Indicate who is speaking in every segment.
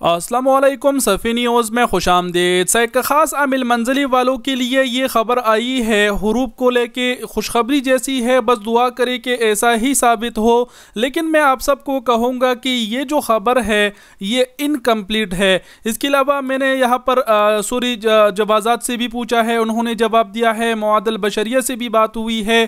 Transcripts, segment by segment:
Speaker 1: अस्सलाम वालेकुम सफ़ी न्यूज़ में खुशामदीद। एक ख़ास आमिल मंजिली वालों के लिए ये ख़बर आई है, हुरूब को लेके खुशखबरी जैसी है, बस दुआ करें कि ऐसा ही साबित हो। लेकिन मैं आप सबको कहूँगा कि ये जो ख़बर है ये इनकम्प्लीट है। इसके अलावा मैंने यहाँ पर सूरी जवाज़ात से भी पूछा है, उन्होंने जवाब दिया है, मुआदल बशरिया से भी बात हुई है।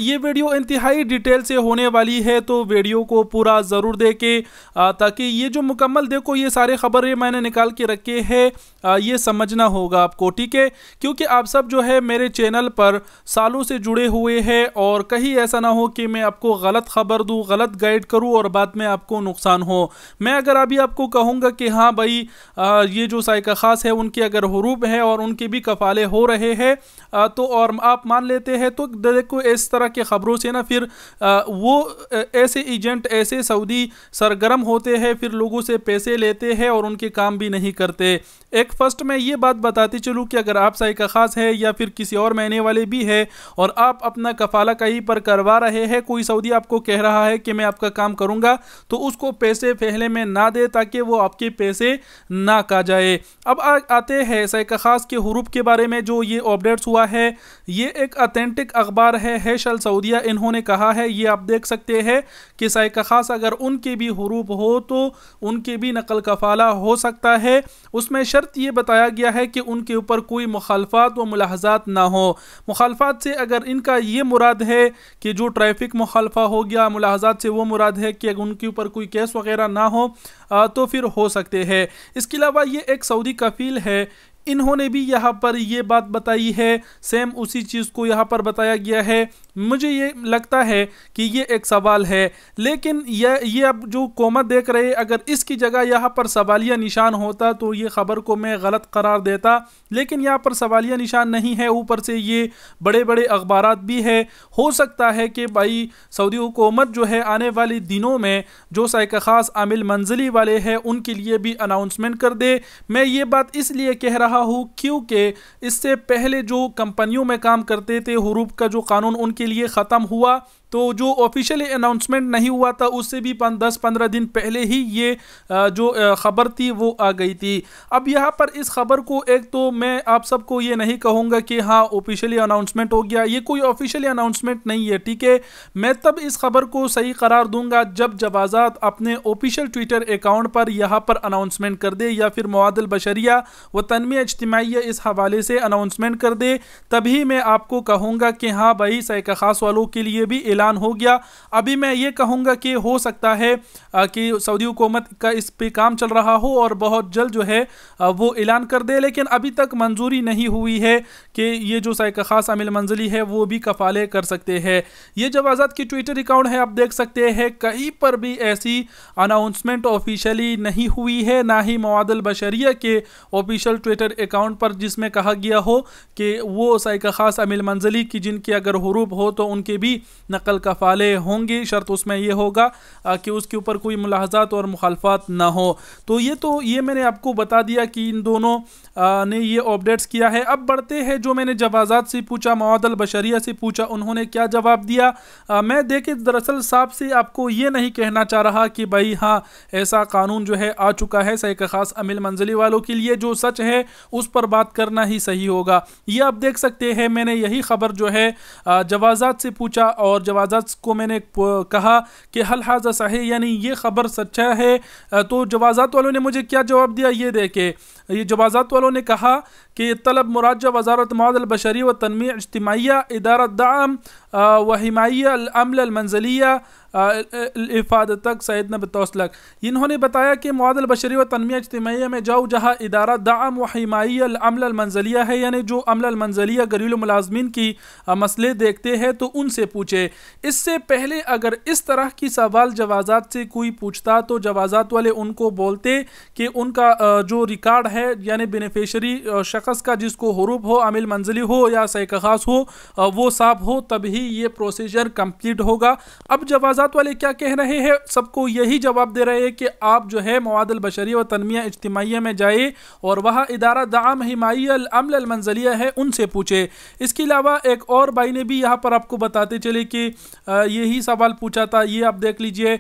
Speaker 1: ये वीडियो इंतहाई डिटेल से होने वाली है, तो वीडियो को पूरा ज़रूर देखें ताकि ये जो मुकम्मल देखो ये सारे खबरें मैंने निकाल के रखे हैं, ये समझना होगा आपको, ठीक है। क्योंकि आप सब जो है मेरे चैनल पर सालों से जुड़े हुए हैं और कहीं ऐसा ना हो कि मैं आपको गलत खबर दूं, गलत गाइड करूं और बाद में आपको नुकसान हो। मैं अगर अभी आपको कहूँगा कि हाँ भाई ये जो साइका ख़ास है उनके अगर हुरूब है और उनके भी कफ़ाले हो रहे हैं तो और आप मान लेते हैं, तो देखो इस तरह के ख़बरों से ना फिर वो ऐसे एजेंट, ऐसे सऊदी सरगर्म होते हैं, फिर लोगों से पैसे लेते हैं और उनके काम भी नहीं करते। एक फर्स्ट में ये बात बताती चलूँ कि अगर आप साइका ख़ास है या फिर किसी और महीने वाले भी है और आप अपना कफ़ाला कहीं पर करवा रहे हैं, कोई सऊदी आपको कह रहा है कि मैं आपका काम करूँगा, तो उसको पैसे पहले में ना दे ताकि वो आपके पैसे ना खा जाए। अब आते हैं साइका ख़ास के हुरूब के बारे में जो ये अपडेट्स हुआ है। ये एक ऑथेंटिक अखबार है हैश अल सऊदिया, इन्होंने कहा है, ये आप देख सकते हैं कि साइका ख़ास अगर उनके भी हुरूब हो तो उनके भी नकल कफ़ाला हो सकता है। उसमें शर्त ये बताया गया है कि उनके ऊपर कोई मुखालफात व मुलाहज़ात ना हो। मुखालफात से अगर इनका ये मुराद है कि जो ट्रैफिक मुखालफा हो गया, मुलाहज़ात से वो मुराद है कि अगर उनके ऊपर कोई केस वगैरह ना हो तो फिर हो सकते हैं। इसके अलावा ये एक सऊदी कफ़ील है, इन्होंने भी यहाँ पर ये बात बताई है, सेम उसी चीज़ को यहाँ पर बताया गया है। मुझे ये लगता है कि ये एक सवाल है, लेकिन ये अब जो कौमत देख रहे, अगर इसकी जगह यहाँ पर सवालिया निशान होता तो ये ख़बर को मैं गलत करार देता, लेकिन यहाँ पर सवालिया निशान नहीं है, ऊपर से ये बड़े बड़े अखबारात भी है। हो सकता है कि भाई सऊदी हुकूमत जो है आने वाले दिनों में जो साइका ख़ास आमिल मंजिली वाले हैं उनके लिए भी अनाउंसमेंट कर दे। मैं ये बात इसलिए कह रहा हूँ क्योंकि इससे पहले जो कंपनियों में काम करते थे, हुरूब का जो कानून उनके लिए ख़त्म हुआ, तो जो ऑफिशियली अनाउंसमेंट नहीं हुआ था उससे भी 10-15 दिन पहले ही ये जो ख़बर थी वो आ गई थी। अब यहाँ पर इस ख़बर को, एक तो मैं आप सबको ये नहीं कहूँगा कि हाँ ऑफिशियली अनाउंसमेंट हो गया, ये कोई ऑफिशियली अनाउंसमेंट नहीं है, ठीक है। मैं तब इस खबर को सही करार दूंगा जब जवाज़ात अपने ऑफिशियल ट्विटर अकाउंट पर यहाँ पर अनाउंसमेंट कर दे या फिर मुआदल बशरिया व तनमिया इज्तिमाइया इस हवाले से अनाउंसमेंट कर दे, तभी मैं आपको कहूँगा कि हाँ भाई साइका ख़ास वालों के लिए भी ऐलान हो गया। अभी मैं ये कहूँगा कि हो सकता है कि सऊदी हुकूमत का इस पे काम चल रहा हो और बहुत जल्द जो है वो ऐलान कर दे, लेकिन अभी तक मंजूरी नहीं हुई है कि ये जो साइका ख़ास आमिल मंजिली है वो भी कफ़ाले कर सकते हैं। ये जवाज़ात की ट्विटर अकाउंट है, आप देख सकते हैं, कहीं पर भी ऐसी अनाउंसमेंट ऑफिशियली नहीं हुई है, ना ही मुआदल बशरिया के ऑफिशियल ट्विटर अकाउंट पर जिसमें कहा गया हो कि वो साइका ख़ास आमिल मंजिली की जिनके अगर हुरूब हो तो उनके भी नकल कफ़ाले होंगे। शर्त उसमें यह होगा कि उसके ऊपर कोई मुलाहज़ात और मुखालफात ना हो। तो ये मैंने आपको बता दिया कि इन दोनों ने ये अपडेट्स किया है। अब बढ़ते हैं, जो मैंने जवाज़ात से पूछा, मुआदल बशरिया से पूछा, उन्होंने क्या जवाब दिया। मैं देखे दरअसल साहब से आपको ये नहीं कहना चाह रहा कि भाई हाँ ऐसा कानून जो है आ चुका है साइका ख़ास अमील मंजिली वालों के लिए, जो सच है उस पर बात करना ही सही होगा। ये आप देख सकते हैं, मैंने यही खबर जो है जवाज़ात से पूछा और जवाज़ात को मैंने कहा कि हल हाज़ा सही, यानी ये खबर सच्चा है। तो जवाज़ात वालों ने मुझे क्या जवाब दिया ये देखे। ये जवाज़ात वालों ने कहा कि तलब मुराजा वज़ारत मुआदल बशरी व तनमीया इज्तिमाइया इदारत दाम व हिमाया अमल मंजिलिया इफ़ाद तक सैदना बतौसलक। इन्होंने बताया कि मुआदल बशरी व तनमिया इज्तिमाइया में जाओ जहाँ इदारा दाम व हिमाया अमल मंजिलिया है, यानी जो अमल मंजिलिया घरेलू मुलाजमीन की मसले देखते हैं तो उनसे पूछे। इससे पहले अगर इस तरह की सवाल जवाज़ात से कोई पूछता तो जवाज़ात वाले उनको बोलते कि उनका जो रिकॉर्ड है, यानी बेनिफिशरी शख्स का जिसको हुरूब हो, आमिल मंजिली हो या साइका ख़ास हो, वो साफ हो, तभी ये प्रोसीजर कंप्लीट होगा। अब जवाज़ात जवाजात वाले क्या कह रहे हैं, सबको यही जवाब दे रहे हैं कि आप जो है मवादिल बशरिया व तनमिया इज्तिमाइया में जाए और वहाँ इदारा दाम हिमाया अमल अल मंजलिया है उनसे पूछे। इसके अलावा एक और भाई ने भी यहाँ पर आपको बताते चले कि यही सवाल पूछा था, ये आप देख लीजिए।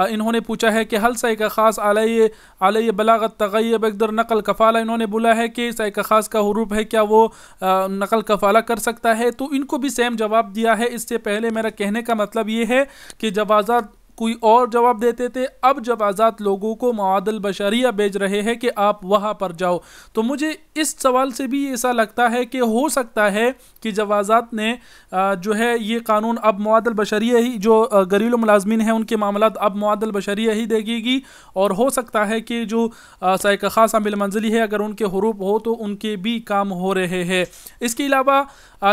Speaker 1: इन्होंने पूछा है कि हल सही का ख़ास आलय बलागत तग़य्युब इक़दर नक़ल कफ़ाला, इन्होंने बोला है कि सही का ख़ास का हुरूफ है, क्या वो नक़ल कफ़ाला कर सकता है। तो इनको भी सेम जवाब दिया है। इससे पहले मेरा कहने का मतलब ये है कि जवाज़ात कोई और जवाब देते थे, अब जवाज़ात लोगों को मवादिल बशरिया भेज रहे हैं कि आप वहाँ पर जाओ। तो मुझे इस सवाल से भी ऐसा लगता है कि हो सकता है कि जवाज़ात ने जो है ये कानून अब मवादिल बशरिया ही, जो घरेलू मुलाजमीन हैं उनके मामलात अब मवादिल बशरिया ही देखेगी। और हो सकता है कि जो साइक़ ख़ास आमिल मंज़िली है अगर उनके हुरूफ हो तो उनके भी काम हो रहे हैं। इसके अलावा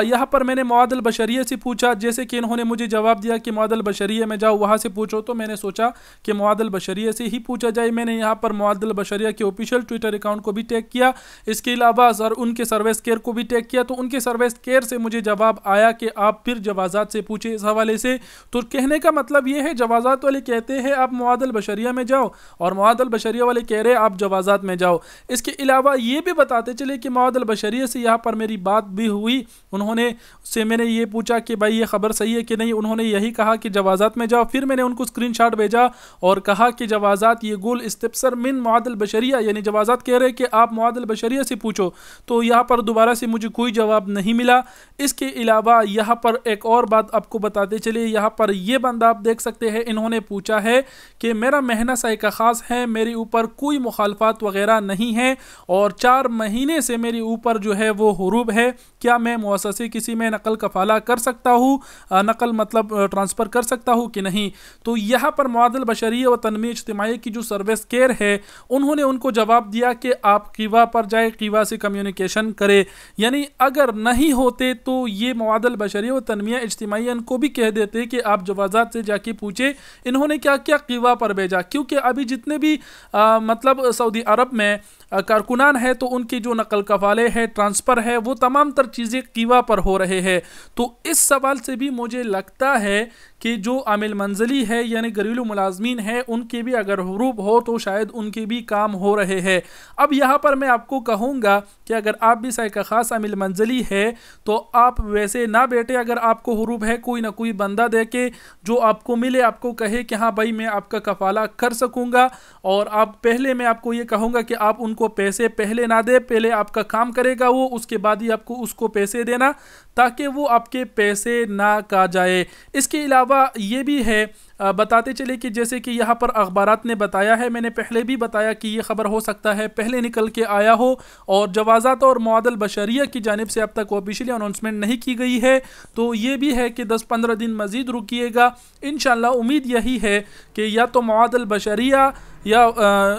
Speaker 1: यहाँ पर मैंने मवादिल बशरिया से पूछा, जैसे कि इन्होंने मुझे जवाब दिया कि मवादिल बशरिया में जाओ वहाँ से पूछो, तो मैंने सोचा कि मवादिल बशरिया से ही पूछा जाए। मैंने यहाँ पर मवादिल बशरिया के ऑफिशियल ट्विटर अकाउंट को भी टैग किया, इसके अलावा उनके सर्विस केयर को भी टैग किया। तो उनके सर्विस केयर से मुझे जवाब आया कि आप फिर जवाज़ात से पूछे इस हवाले से। तो कहने का मतलब ये है, जवाज़ात वाले कहते हैं आप मवादिल बशरिया में जाओ और मवादिल बशरिया वाले कह रहे हैं आप जवाज़ात में जाओ। इसके अलावा ये भी बताते चले कि मवादिल बशरिया से यहाँ पर मेरी बात भी हुई, उन्होंने से मैंने ये पूछा कि भाई ये खबर सही है कि नहीं, उन्होंने यही कहा कि जवाज़ात में जाओ। फिर मैंने उनको स्क्रीनशॉट भेजा और कहा कि जवाज़ात ये गोल इस्तिफसर मिन मवादिल बशरिया, यानी जवाज़ात कह रहे हैं कि आप मवादिल बशरिया से पूछो। तो यहाँ पर दोबारा से मुझे कोई जवाब नहीं मिला। इसके अलावा यहाँ पर एक और बात आपको बताते चले, यहाँ पर ये बंदा आप देख सकते हैं, इन्होंने पूछा है कि मेरा महना साइक़ ख़ास है, मेरे ऊपर कोई मुखालफात वगैरह नहीं है और 4 महीने से मेरे ऊपर जो है वो हुरूब है, क्या मैं मुअस्ससे किसी में नकल कफ़ाला कर सकता हूँ, नकल मतलब ट्रांसफ़र कर सकता हूँ कि नहीं। तो यहाँ पर मवादिल बशरिया व तनमीया इज्तिमाइया की जो सर्विस केयर है उन्होंने उनको जवाब दिया कि आप कीवा पर जाए, कीवा से कम्युनिकेशन करे। यानी अगर नहीं होते तो ये मवादिल बशरिया व तनमीया इज्तिमाइया इनको भी कह देते कि आप जवाज़ात से जाके पूछे। इन्होंने क्या किया, कीवा पर भेजा, क्योंकि अभी जितने भी मतलब सऊदी अरब में कारकुनान है तो उनकी जो नकल कफ़ाले है, ट्रांसफ़र है, वो तमाम तर चीज़ें कीवा पर हो रहे हैं। तो इस सवाल से भी मुझे लगता है कि जो आमिल मंज़िली है यानी घरेलू मुलाजमीन है उनके भी अगर हुरूब हो तो शायद उनके भी काम हो रहे हैं। अब यहाँ पर मैं आपको कहूँगा कि अगर आप भी साइक़ ख़ास आमिल मंज़िली है तो आप वैसे ना बैठे, अगर आपको हुरूब है कोई ना कोई बंदा दे के जो आपको मिले, आपको कहे कि हाँ भाई मैं आपका कफ़ाला कर सकूँगा, और आप पहले मैं आपको ये कहूँगा कि आप उनको पैसे पहले ना दे, पहले आपका काम करेगा वो, उसके बाद ही आपको उसको पैसे देना ताकि वो आपके पैसे ना का जाए। इसके अलावा ये भी है, बताते चले कि जैसे कि यहाँ पर अखबारात ने बताया है, मैंने पहले भी बताया कि ये ख़बर हो सकता है पहले निकल के आया हो और जवाज़ात और मवादिल बशरिया की जानिब से अब तक ऑफिशियली अनाउंसमेंट नहीं की गई है। तो ये भी है कि 10-15 दिन मज़ीद रुकिएगा, इंशाअल्लाह उम्मीद यही है कि या तो मवादिल बशरिया या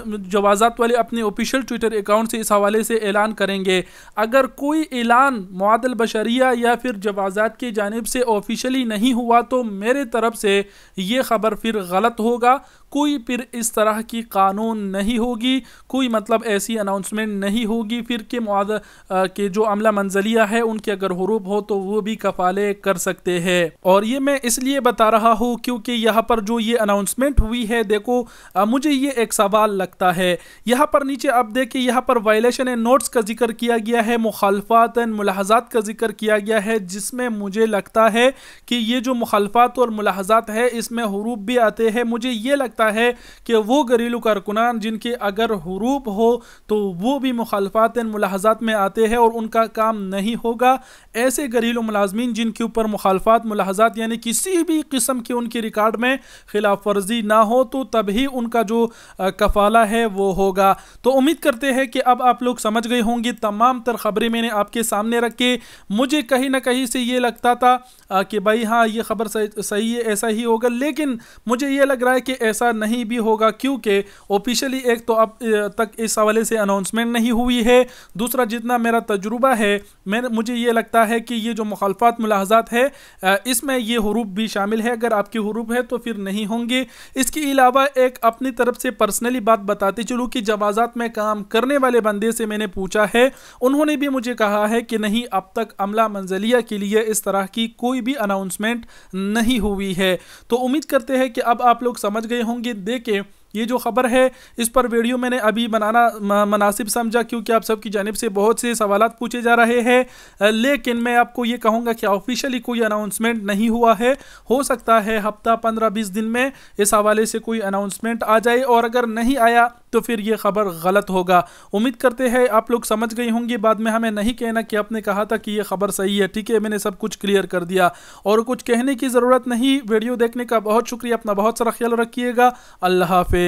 Speaker 1: जवाज़ात वाले अपने ऑफिशियल ट्विटर अकाउंट से इस हवाले से ऐलान करेंगे। अगर कोई ऐलान मवादिल बशरिया या फिर जवाज़ात की जानिब से ऑफिशियली नहीं हुआ तो मेरे तरफ से ये ख़बर फिर गलत होगा, कोई फिर इस तरह की कानून नहीं होगी, कोई मतलब ऐसी अनाउंसमेंट नहीं होगी फिर के जो अमला मंज़लिया है उनके अगर हुरूब हो तो वो भी कफ़ाले कर सकते हैं। और ये मैं इसलिए बता रहा हूँ क्योंकि यहाँ पर जो ये अनाउंसमेंट हुई है, देखो मुझे ये एक सवाल लगता है। यहाँ पर नीचे आप देखिए, यहाँ पर वायलेशन एंड नोट्स का जिक्र किया गया है, मुखालफात एंड मुलाहज़ात का जिक्र किया गया है, जिसमें मुझे लगता है कि ये जो मुखालफात और मुलाहज़ात है इसमें हुरूब भी आते हैं। मुझे ये लगता है कि वो घरेलू कारकुनान जिनके अगर हुरूब हो तो वो भी मुखालफात एंड मुलाहज़ात में आते हैं और उनका काम नहीं होगा। ऐसे घरेलू मुलाजमीन जिनके ऊपर मुखालफात मुलाहज़ात यानी किसी भी किस्म के उनके रिकॉर्ड में खिलाफ वर्जी ना हो तो तभी उनका जो कफ़ाला है वो होगा। तो उम्मीद करते हैं कि अब आप लोग समझ गए होंगे। तमाम तर खबरें मैंने आपके सामने रख के, मुझे कहीं ना कहीं से ये लगता था कि भाई हाँ ये खबर सही है, ऐसा ही होगा, लेकिन मुझे ये लग रहा है कि ऐसा ऐसा नहीं भी होगा, क्योंकि ऑफिशियली एक तो अब तक इस हवाले से अनाउंसमेंट नहीं हुई है। दूसरा, जितना मेरा तजुर्बा है, मुझे ये लगता है कि ये जो मुखालफात मुलाहजात है इसमें ये हुरूफ भी शामिल है। अगर आपके हुरूफ है तो फिर नहीं होंगे। इसके अलावा एक अपनी तरफ से पर्सनली बात बताते चलूँ कि जवाजात में काम करने वाले बंदे से मैंने पूछा है, उन्होंने भी मुझे कहा है कि नहीं, अब तक अमला मंजलिया के लिए इस तरह की कोई भी अनाउंसमेंट नहीं हुई है। तो उम्मीद करते हैं कि अब आप लोग समझ गए होंगे। देखें, ये जो खबर है इस पर वीडियो मैंने अभी बनाना मुनासिब समझा, क्योंकि आप सबकी जानिब से बहुत से सवालात पूछे जा रहे हैं। लेकिन मैं आपको ये कहूँगा कि ऑफिशियली कोई अनाउंसमेंट नहीं हुआ है। हो सकता है हफ्ता 15-20 दिन में इस हवाले से कोई अनाउंसमेंट आ जाए, और अगर नहीं आया तो फिर ये खबर गलत होगा। उम्मीद करते हैं आप लोग समझ गए होंगे। बाद में हमें नहीं कहना कि आपने कहा था कि ये खबर सही है। ठीक है, मैंने सब कुछ क्लियर कर दिया और कुछ कहने की ज़रूरत नहीं। वीडियो देखने का बहुत शुक्रिया। अपना बहुत सारा ख्याल रखिएगा। अल्लाह हाफिज़।